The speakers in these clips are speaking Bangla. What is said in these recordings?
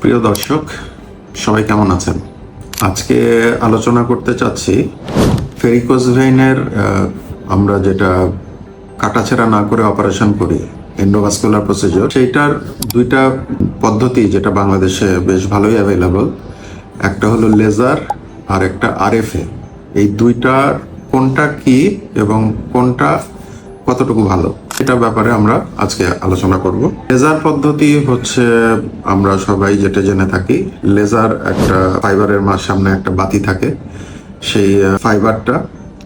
প্রিয় দর্শক, সবাই কেমন আছেন? আজকে আলোচনা করতে চাচ্ছি ভেরিকোজ ভেইনের আমরা যেটা কাটাছেঁড়া না করে অপারেশন করি, এন্ডোভাস্কুলার প্রসিজার, সেইটার দুইটা পদ্ধতি যেটা বাংলাদেশে বেশ ভালোই অ্যাভেলেবল। একটা হলো লেজার আর একটা আরএফএ। এই দুইটার কোনটা কি এবং কোনটা কতটুকু ভালো, এটা ব্যাপারে আমরা আজকে আলোচনা করব। লেজার পদ্ধতি হচ্ছে, আমরা সবাই যেটা জেনে থাকি, লেজার একটা ফাইবারের সামনে একটা বাতি থাকে, সেই ফাইবারটা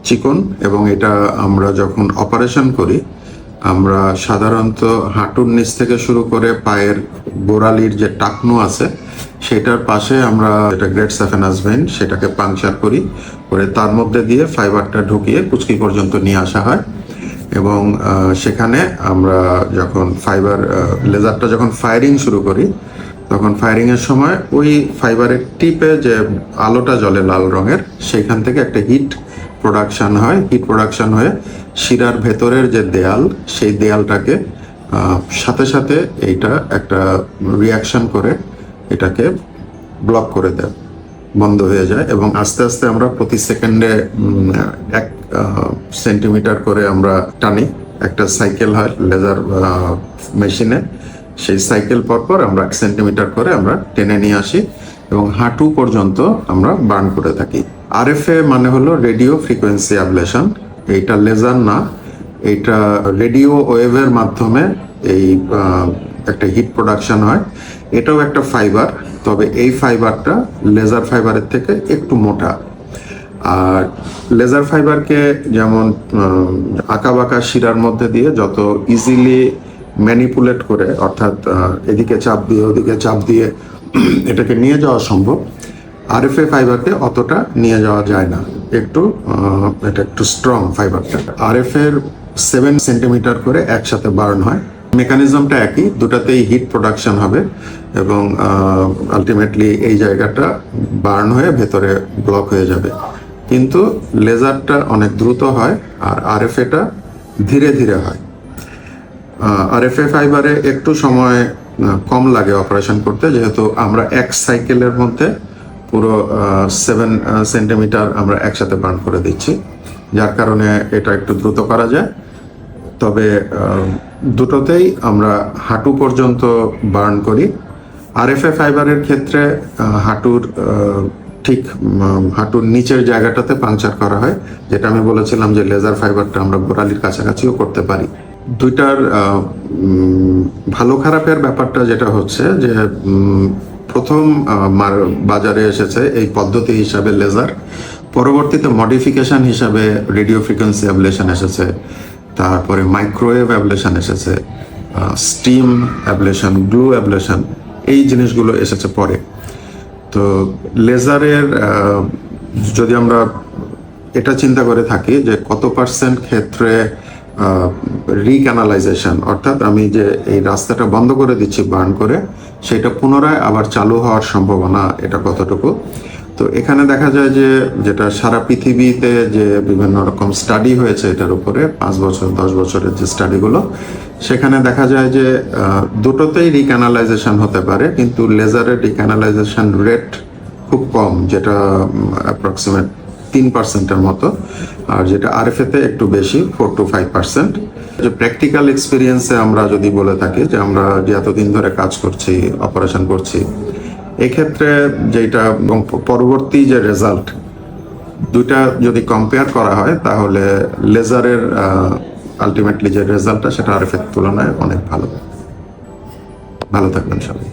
চিকন, এবং এটা আমরা যখন অপারেশন করি, আমরা সাধারণত হাঁটুর নিচ থেকে শুরু করে পায়ের গোড়ালির যে টাকনু আছে সেটার পাশে আমরা এটা গ্রেট স্যাফেনাস ভেইন, সেটাকে পাংচার করি, করে তার মধ্যে দিয়ে ফাইবারটা ঢুকিয়ে কুচকি পর্যন্ত নিয়ে আসা হয়। এবং সেখানে আমরা যখন লেজারটা যখন ফায়ারিং শুরু করি, তখন ফায়ারিংয়ের সময় ওই ফাইবারের টিপে যে আলোটা জ্বলে লাল রঙের, সেখান থেকে একটা হিট প্রোডাকশন হয়। হিট প্রোডাকশন হয়ে শিরার ভেতরের যে দেয়াল, সেই দেয়ালটাকে সাথে সাথে এইটা একটা রিয়াকশন করে এটাকে ব্লক করে দেয়, বন্ধ হয়ে যায়। এবং আস্তে আস্তে আমরা প্রতি সেকেন্ডে 1 সেন্টিমিটার করে আমরা টানি। একটা সাইকেল হয় লেজার মেশিনে, সেই সাইকেল পরপর আমরা 1 সেন্টিমিটার করে আমরা টেনে নিয়ে আসি এবং হাঁটু পর্যন্ত আমরা বার্ন করে থাকি। আরএফএ মানে হলো রেডিও ফ্রিকোয়েন্সি অ্যাবলেশন। এইটা লেজার না, এইটা রেডিও ওয়েভের মাধ্যমে এই একটা হিট প্রোডাকশন হয়। এটাও একটা ফাইবার, তবে এই ফাইবারটা লেজার ফাইবারের থেকে একটু মোটা। আর লেজার ফাইবারকে যেমন আঁকাবাঁকা শিরার মধ্যে দিয়ে যত ইজিলি ম্যানিপুলেট করে, অর্থাৎ এদিকে চাপ দিয়ে ওদিকে চাপ দিয়ে এটাকে নিয়ে যাওয়া সম্ভব, আরএফএ ফাইবারকে অতটা নিয়ে যাওয়া যায় না। এটা একটু স্ট্রং ফাইবারটা। আরএফএর 7 সেন্টিমিটার করে একসাথে বার্ন হয়। মেকানিজমটা একই, দুটাতেই হিট প্রোডাকশন হবে এবং আলটিমেটলি এই জায়গাটা বার্ন হয়ে ভেতরে ব্লক হয়ে যাবে। কিন্তু লেজারটা অনেক দ্রুত হয় আর আরএফএটা ধীরে ধীরে হয়। আরএফএ ফাইবারে একটু সময় কম লাগে অপারেশন করতে, যেহেতু আমরা এক সাইকেলের মধ্যে পুরো 7 সেন্টিমিটার আমরা একসাথে বার্ন করে দিচ্ছি, যার কারণে এটা একটু দ্রুত করা যায়। তবে দুটোতেই আমরা হাঁটু পর্যন্ত বার্ন করি। আরএফএ ফাইবারের ক্ষেত্রে হাঁটুর নিচের জায়গাটাতে পাংচার করা হয়, যেটা আমি বলেছিলাম যে লেজার ফাইবারটা আমরা গোড়ালির কাছাকাছিও করতে পারি। দুইটার ভালো খারাপের ব্যাপারটা যেটা হচ্ছে যে প্রথম বাজারে এসেছে এই পদ্ধতি হিসাবে লেজার, পরবর্তীতে মডিফিকেশন হিসাবে রেডিও ফ্রিকোয়েন্সি অ্যাবলেশন এসেছে, তারপরে মাইক্রোওয়েভ অ্যাবলেশন এসেছে, স্টিম অ্যাবলেশন, গ্লু অ্যাবলেশন, এই জিনিসগুলো এসেছে পরে। তো লেজারের যদি আমরা এটা চিন্তা করে থাকি যে কত পার্সেন্ট ক্ষেত্রে রিক্যানালাইজেশন, অর্থাৎ আমি যে এই রাস্তাটা বন্ধ করে দিচ্ছি বার্ন করে, সেটা পুনরায় আবার চালু হওয়ার সম্ভাবনা এটা কতটুকু। তো এখানে দেখা যায় যে যেটা সারা পৃথিবীতে যে বিভিন্ন রকম স্টাডি হয়েছে এটার উপরে, 5 বছর 10 বছরের যে স্টাডিগুলো, সেখানে দেখা যায় যে দুটোতেই রিক্যানালাইজেশন হতে পারে, কিন্তু লেজারের রিক্যানালাইজেশন রেট খুব কম, যেটা অ্যাপ্রক্সিমেট 3%-এর মতো, আর যেটা আরএফএতে একটু বেশি, 4 to 5%। যে প্র্যাকটিক্যাল এক্সপিরিয়েন্সে আমরা যদি বলে থাকি যে আমরা যে এতদিন ধরে কাজ করছি, অপারেশন করছি, এক্ষেত্রে যেটা পরবর্তী যে রেজাল্ট, দুইটা যদি কম্পেয়ার করা হয়, তাহলে লেজারের আলটিমেটলি যে রেজাল্টটা সেটা আরএফএর তুলনায় অনেক ভালো। ভালো থাকবেন সবাই।